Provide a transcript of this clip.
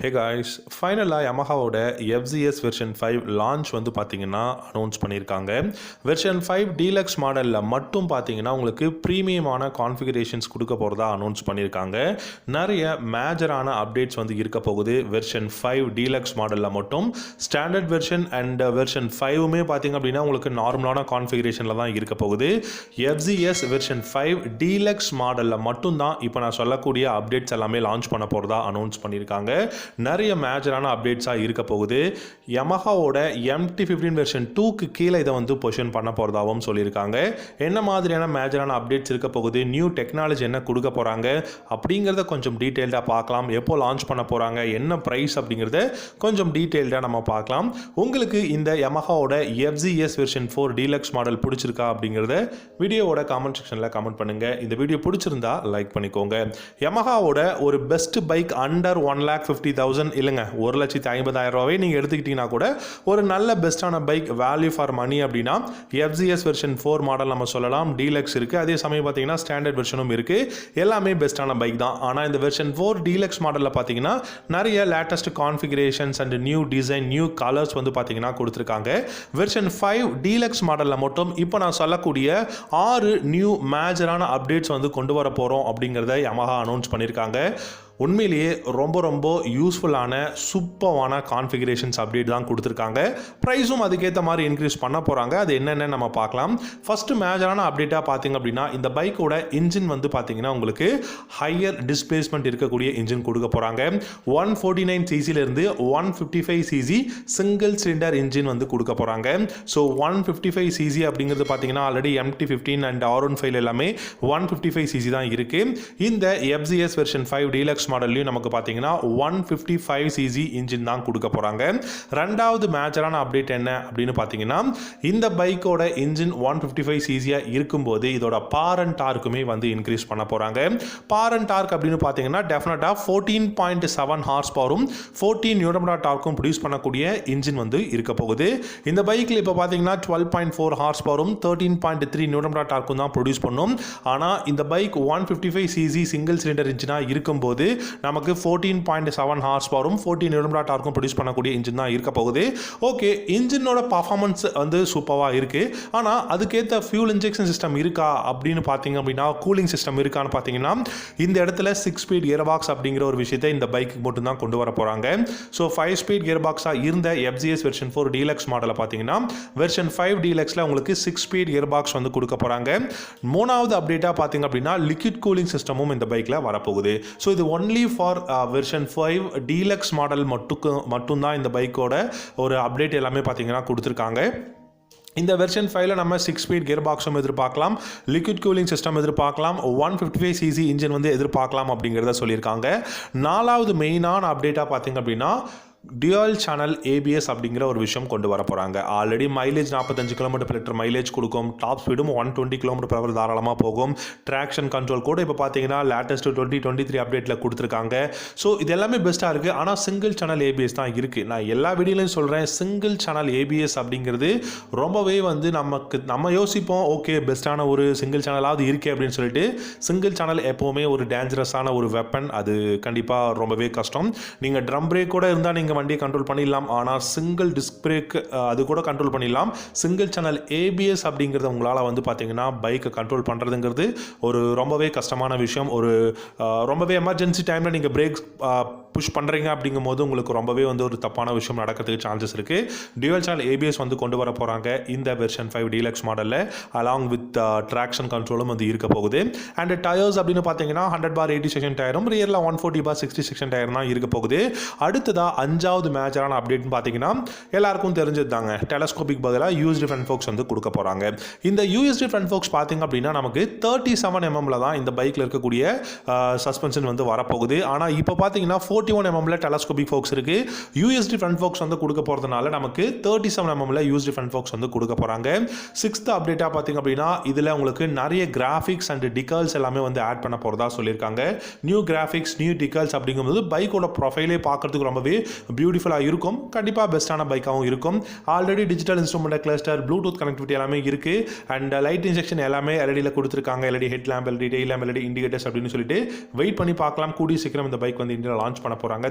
Hey guys, ஃபைனலாக Yamahaவோட FZS version 5 launch வந்து பார்த்தீங்கன்னா அனௌன்ஸ் பண்ணியிருக்காங்க. வெர்ஷன் 5 DLX மாடலில் மட்டும் பார்த்தீங்கன்னா உங்களுக்கு ப்ரீமியமான கான்ஃபிகரேஷன்ஸ் கொடுக்க போகிறதா அனௌன்ஸ் பண்ணியிருக்காங்க. நிறைய மேஜரான அப்டேட்ஸ் வந்து இருக்க போகுது. வெர்ஷன் 5 DLX மாடலில் மட்டும் ஸ்டாண்டர்ட் வெர்ஷன் அண்ட் வெர்ஷன் 5மே பார்த்தீங்க அப்படின்னா உங்களுக்கு நார்மலான கான்ஃபிகரேஷனில் தான் இருக்க போகுது. FZS வெர்ஷன் 5 DLX மாடலில் மட்டும்தான் இப்போ நான் சொல்லக்கூடிய அப்டேட்ஸ் எல்லாமே லான்ச் பண்ண போகிறதா அனௌன்ஸ் பண்ணியிருக்காங்க. நிறைய மேஜரான அப்டேட்ஸாக இருக்க போகுது. Yamahaவோட MT-15 வெர்ஷன் 2க்கு கீழே இதை வந்து பொசிஷன் பண்ண போகிறதாகவும் சொல்லியிருக்காங்க. என்ன மாதிரியான மேஜரான அப்டேட்ஸ் இருக்க போகுது, நியூ டெக்னாலஜி என்ன கொடுக்க போகிறாங்க அப்படிங்கிறத கொஞ்சம் டீட்டெயில்டாக பார்க்கலாம். எப்போ லான்ச் பண்ண போகிறாங்க, என்ன ப்ரைஸ் அப்படிங்கிறத கொஞ்சம் டீட்டெயில்டாக நம்ம பார்க்கலாம். உங்களுக்கு இந்த Yamahaவோட FZS வெர்ஷன் 4 DLX மாடல் பிடிச்சிருக்கா அப்படிங்கிறத வீடியோவோட காமெண்ட் செக்ஷனில் கமெண்ட் பண்ணுங்கள். இந்த வீடியோ பிடிச்சிருந்தா லைக் பண்ணிக்கோங்க. Yamahaவோட ஒரு பெஸ்ட் பைக் அண்டர் 1,50,000 இல்லைங்க, 1,50,000 நீங்கள் எடுத்துக்கிட்டீங்கன்னா கூட ஒரு நல்ல பெஸ்ட்டான பைக் வேல்யூ ஃபார் மணி அப்படின்னா FZS வெர்ஷன் 4 மாடல் நம்ம சொல்லலாம். DLX இருக்குது, அதே சமயம் பார்த்தீங்கன்னா ஸ்டாண்டர்ட் வெர்ஷனும் இருக்குது. எல்லாமே பெஸ்ட்டான பைக் தான். ஆனால் இந்த வெர்ஷன் 4 DLX மாடலில் பார்த்தீங்கன்னா நிறைய latest configurations and new design, new colours வந்து பார்த்தீங்கன்னா கொடுத்துருக்காங்க. வெர்ஷன் 5 DLX மாடலில் மட்டும் இப்போ நான் சொல்லக்கூடிய 6 நியூ மேஜரான அப்டேட்ஸ் வந்து கொண்டு வர போகிறோம் அப்படிங்கிறத Yamaha அனௌன்ஸ் பண்ணியிருக்காங்க. உண்மையிலேயே ரொம்ப யூஸ்ஃபுல்லான சூப்பரான கான்ஃபிகரேஷன்ஸ் அப்டேட் தான் கொடுத்துருக்காங்க. ப்ரைஸும் அதுக்கேற்ற மாதிரி இன்க்ரீஸ் பண்ண போகிறாங்க. அது என்னென்னு நம்ம பார்க்கலாம். ஃபஸ்ட்டு மேஜரான அப்டேட்டாக பார்த்தீங்க அப்படின்னா இந்த பைக்கோட இன்ஜின் வந்து பார்த்தீங்கன்னா உங்களுக்கு ஹையர் டிஸ்பிளேஸ்மெண்ட் இருக்கக்கூடிய இன்ஜின் கொடுக்க போகிறாங்க. 149cc -155cc single cylinder engine வந்து கொடுக்க போகிறாங்க. ஸோ 155cc அப்படிங்கிறது பார்த்தீங்கன்னா ஆல்ரெடி MT-15 அண்ட் R15 எல்லாமே 155cc தான் இருக்குது. இந்த FZS வெர்ஷன் 5 DLX மாடல்லையும் நமக்கு பார்த்தீங்கன்னா 155cc இன்ஜின் தான் கொடுக்க போகிறாங்க. ரெண்டாவது மேஜரான அப்டேட் என்ன அப்படின்னு பார்த்தீங்கன்னா இந்த பைக்கோட இன்ஜின் 155cc இருக்கும்போது இதோட பார் அண்ட் டார்க்குமே வந்து இன்க்ரீஸ் பண்ண போகிறாங்க. பார் அண்ட் டார்க் அப்படின்னு பார்த்தீங்கன்னா டெஃபினட்டாக 14.7 ஹார்ஸ் பவரும் 14 நியூட்டன் டார்க்கும் ப்ரொடியூஸ் பண்ணக்கூடிய இன்ஜின் வந்து இருக்க போகுது. இந்த பைக்கில் இப்போ பார்த்தீங்கன்னா 12.4 ஹார்ஸ் பவரும் 13.3 நியூட்டன் டார்க்கும் தான் ப்ரொடியூஸ் பண்ணும். ஆனால் இந்த பைக் 155cc சிங்கிள் சிலிண்டர் இன்ஜினாக இருக்கும்போது நமக்கு 14.7 ஹார்ஸ் பவரும் 14 நியூட்டன் டார்க்கும் ப்ரொடியூஸ் பண்ணக்கூடிய இன்ஜின் தான் இருக்க போகுது. ஓகே, இன்ஜினோட பர்ஃபார்மன்ஸ் வந்து சூப்பராக இருக்குது. ஆனால் அதுக்கேற்ற ஃபியூல் இன்ஜெக்ஷன் சிஸ்டம் இருக்கா அப்படின்னு பார்த்தீங்க அப்படின்னா, கூலிங் சிஸ்டம் இருக்கான்னு பார்த்தீங்கன்னா இந்த இடத்துல 6 ஸ்பீட் கியர் பாக்ஸ் அப்படிங்கிற ஒரு விஷயத்தை இந்த பைக்கு மட்டும் தான் கொண்டு வர போகிறாங்க. ஸோ 5 ஸ்பீட் கியர் பாக்ஸாக இருந்த FZS வெர்ஷன் 4 DLX மாடலை பார்த்தீங்கன்னா வெர்ஷன் 5 DLXல உங்களுக்கு 6 ஸ்பீட் கியர் பாக்ஸ் வந்து கொடுக்க போகிறாங்க. மூணாவது அப்டேட்டாக பார்த்தீங்க அப்படின்னா லிக்விட் கூலிங் சிஸ்டமும் இந்த பைக்கில் வரப்போகுது. ஸோ இது only for version 5 DLX model மட்டும்தான் இந்த பைக்கோட ஒரு அப்டேட் எல்லாமே பார்த்தீங்கன்னா கொடுத்துருக்காங்க. இந்த வெர்ஷன் 5ல நம்ம 6 ஸ்பீட் கியர் பாக்ஸும் எதிர்பார்க்கலாம், லிக்விட் கூலிங் சிஸ்டம் எதிர்பார்க்கலாம், 155cc இன்ஜின் வந்து எதிர்பார்க்கலாம் அப்படிங்கிறத சொல்லியிருக்காங்க. நாலாவது மெயினான அப்டேட்டாக பார்த்தீங்க அப்படின்னா டியூவல் சேனல் ABS அப்படிங்கிற ஒரு விஷயம் கொண்டு வர போகிறாங்க. ஆல்ரெடி மைலேஜ் 45 km/லிட்டர் மைலேஜ் கொடுக்கும். டாப் ஸ்பீடும் 120 km/h தாராளமாக போகும். ட்ராக்ஷன் கண்ட்ரோல் கூட இப்போ பார்த்தீங்கன்னா லேட்டஸ்ட் 2023 அப்டேட்டில் கொடுத்துருக்காங்க. ஸோ இது எல்லாமே பெஸ்ட்டாக இருக்குது. ஆனால் சிங்கிள் சேனல் ABS தான் இருக்குது. நான் எல்லா வீடியோலையும் சொல்கிறேன், சிங்கிள் சேனல் ABS அப்படிங்கிறது ரொம்பவே வந்து நம்ம யோசிப்போம், ஓகே பெஸ்ட்டான ஒரு சிங்கிள் சேனலாவது இருக்கே அப்படின்னு சொல்லிட்டு. சிங்கிள் சேனல் எப்போவுமே ஒரு டேஞ்சரஸான ஒரு வெப்பன். அது கண்டிப்பாக ரொம்பவே கஷ்டம். நீங்கள் ட்ரம் பிரேக் கூட இருந்தால் நீங்கள் வண்டியை கண்ட்ரோல் பண்ணிடலாம். ஆனால் சிங்கிள் டிஸ்க் பிரேக் அது கூட கண்ட்ரோல் பண்ணிடலாம். சிங்கிள் சேனல் ABS அப்படிங்கிறத உங்களால் வந்து பார்த்தீங்கன்னா பைக்கை கண்ட்ரோல் பண்ணுறதுங்கிறது ஒரு ரொம்பவே கஷ்டமான விஷயம். ஒரு ரொம்பவே எமர்ஜென்சி டைமில் நீங்கள் பிரேக் புஷ் பண்ணுறீங்க அப்படிங்கும் போது உங்களுக்கு ரொம்பவே வந்து ஒரு தப்பான விஷயம் நடக்கிறதுக்கு சான்சஸ் இருக்குது. டியூவல் சேனல் ABS வந்து கொண்டு வர போகிறாங்க இந்த வெர்ஷன் 5 DLX மாடலில். அலாங் வித் ட்ராக்ஷன் கண்ட்ரோலும் வந்து இருக்க போகுது. அண்ட் டயர்ஸ் அப்படின்னு பார்த்தீங்கன்னா 100/80 செக்ஷன் டயரும் ரியரில் 140/60 செக்ஷன் டயர் தான் இருக்க போகுது. அடுத்ததாக அஞ்சாவது மேஜரான அப்டேட்னு பார்த்தீங்கன்னா எல்லாருக்கும் தெரிஞ்சது தாங்க, டெலஸ்கோபிக் பதிலாக USD ஃப்ரண்ட் ஃபோக்ஸ் வந்து கொடுக்க போகிறாங்க. இந்த USD ஃப்ரண்ட் ஃபோக்ஸ் பார்த்தீங்க அப்படின்னா நமக்கு 37 mm தான் இந்த பைக்கில் இருக்கக்கூடிய சஸ்பென்ஷன் வந்து வரப்போகுது. ஆனால் இப்போ பார்த்தீங்கன்னா 41 mm டெலஸ்கோபிக் ஃபோக்ஸ் இருக்குது. USD ஃப்ரண்ட் ஃபோக்ஸ் வந்து கொடுக்க போகிறதுனால நமக்கு 37 mm USD ஃப்ரண்ட் ஃபோக்ஸ் வந்து கொடுக்க போகிறாங்க. 6th அப்டேட்டாக பார்த்தீங்க அப்படின்னா இதில் உங்களுக்கு நிறைய கிராஃபிக்ஸ் அண்ட் டிகல்ஸ் எல்லாமே வந்து ஆட் பண்ண போகிறதா சொல்லியிருக்காங்க. நியூ கிராஃபிக்ஸ், நியூ டிகல்ஸ் அப்படிங்கும்போது பைக்கோட ப்ரொஃபைலே பார்க்கறதுக்கு ரொம்பவே பியூட்டிஃபுல்லாக இருக்கும். கண்டிப்பாக பெஸ்ட்டான பைக்காகவும் இருக்கும். Already digital instrument cluster, bluetooth connectivity எல்லாமே இருக்குது. அண்ட் லைட் இன்ஜெக்ஷன் எல்லாமே LEDயில் கொடுத்துருக்காங்க. LED head lamp, LED tail lamp, LED indicators அப்படின்னு சொல்லிட்டு வெயிட் பண்ணி பார்க்கலாம். கூடிய சீக்கிரம் இந்த பைக் வந்து இந்தியாவில் லான்ச் பண்ண போகிறாங்க.